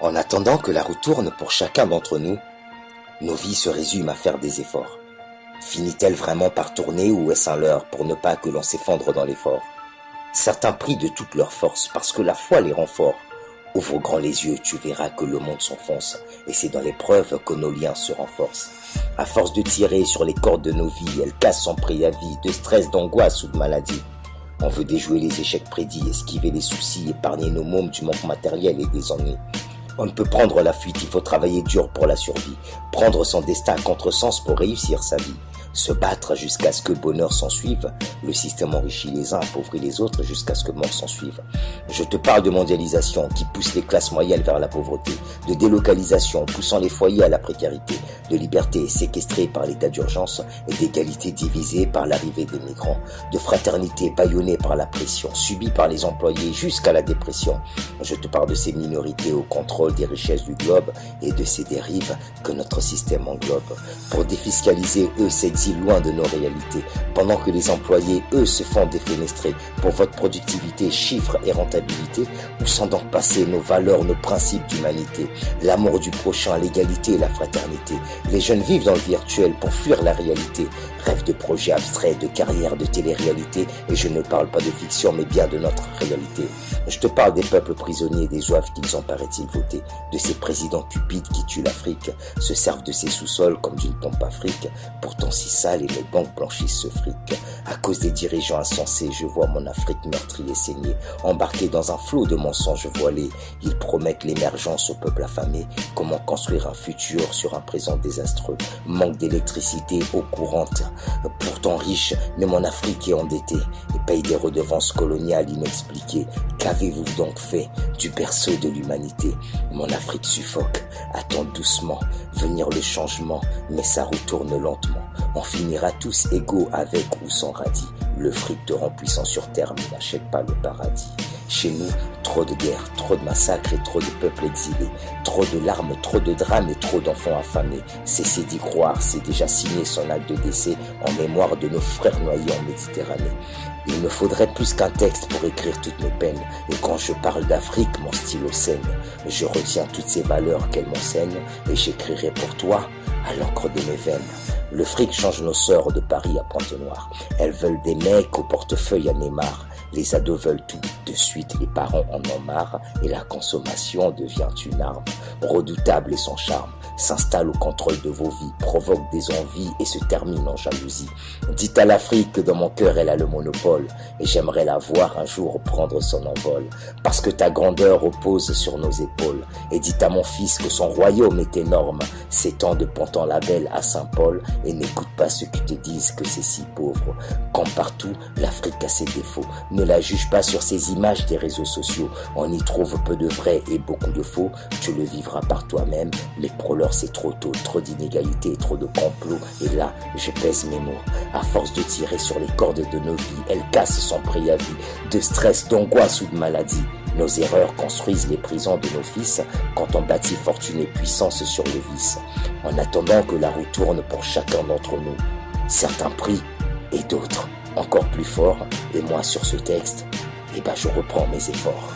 En attendant que la roue tourne pour chacun d'entre nous, nos vies se résument à faire des efforts. Finit-elle vraiment par tourner ou est-ce un leurre pour ne pas que l'on s'effondre dans l'effort? Certains prient de toute leur force parce que la foi les rend forts. Ouvre grand les yeux, tu verras que le monde s'enfonce et c'est dans l'épreuve que nos liens se renforcent. À force de tirer sur les cordes de nos vies, elles cassent sans préavis, de stress, d'angoisse ou de maladie. On veut déjouer les échecs prédits, esquiver les soucis, épargner nos mômes du manque matériel et des ennuis. On ne peut prendre la fuite, il faut travailler dur pour la survie. Prendre son destin à contresens pour réussir sa vie. Se battre jusqu'à ce que bonheur s'ensuive. Le système enrichit les uns, appauvrit les autres jusqu'à ce que mort s'ensuive. Je te parle de mondialisation qui pousse les classes moyennes vers la pauvreté, de délocalisation poussant les foyers à la précarité, de liberté séquestrée par l'état d'urgence et d'égalité divisée par l'arrivée des migrants, de fraternité bâillonnée par la pression, subie par les employés jusqu'à la dépression. Je te parle de ces minorités au contrôle des richesses du globe et de ces dérives que notre système englobe. Pour défiscaliser, eux s'exilent loin de nos réalités, pendant que les employés, eux, se font défenestrer pour votre productivité, chiffres et rentabilité. Où sont donc passés nos valeurs, nos principes d'humanité, l'amour du prochain, l'égalité et la fraternité? Les jeunes vivent dans le virtuel pour fuir la réalité, rêvent de projets abstraits, de carrières, de télé-réalité, et je ne parle pas de fiction, mais bien de notre réalité. Je te parle des peuples prisonniers, des oeuvres qu'ils ont, paraît-il, voté, de ces présidents cupides qui tuent l'Afrique, se servent de ces sous-sols comme d'une pompe afrique, pourtant si sale et nos banques blanchissent ce fric. À cause des dirigeants insensés, je vois mon Afrique meurtrie et saignée, embarquée dans un flot de mensonges voilés. Ils promettent l'émergence au peuple affamé. Comment construire un futur sur un présent désastreux? Manque d'électricité, eau courante, pourtant riche, mais mon Afrique est endettée et paye des redevances coloniales inexpliquées. Qu'avez-vous donc fait du berceau de l'humanité? Mon Afrique suffoque, attend doucement venir le changement, mais ça retourne lentement. On finira tous égaux avec ou sans radis. Le fric te rend puissant sur terre, mais n'achète pas le paradis. Chez nous, trop de guerres, trop de massacres et trop de peuples exilés. Trop de larmes, trop de drames et trop d'enfants affamés. Cessez d'y croire, c'est déjà signé son acte de décès en mémoire de nos frères noyés en Méditerranée. Il me faudrait plus qu'un texte pour écrire toutes mes peines. Et quand je parle d'Afrique, mon stylo saigne. Je retiens toutes ces valeurs qu'elle m'enseigne et j'écrirai pour toi à l'encre de mes veines. Le fric change nos sœurs de Paris à Pointe-Noire. Elles veulent des mecs au portefeuille à Neymar. Les ados veulent tout, de suite les parents en ont marre et la consommation devient une arme. Redoutable et sans charme, s'installe au contrôle de vos vies, provoque des envies et se termine en jalousie. Dites à l'Afrique que dans mon cœur elle a le monopole et j'aimerais la voir un jour prendre son envol parce que ta grandeur repose sur nos épaules. Et dites à mon fils que son royaume est énorme, s'étend de Pont-en-Labelle à Saint-Paul et n'écoute pas ceux qui te disent que c'est si pauvre. Comme partout, l'Afrique a ses défauts. Ne la juge pas sur ces images des réseaux sociaux. On y trouve peu de vrai et beaucoup de faux. Tu le vivras par toi-même. Mais pour l'heure, c'est trop tôt. Trop d'inégalités, trop de complots. Et là, je pèse mes mots. À force de tirer sur les cordes de nos vies, elles cassent sans préavis. De stress, d'angoisse ou de maladie. Nos erreurs construisent les prisons de nos fils quand on bâtit fortune et puissance sur le vice. En attendant que la roue tourne pour chacun d'entre nous, certains prient et d'autres encore plus fort. Et moi sur ce texte, je reprends mes efforts.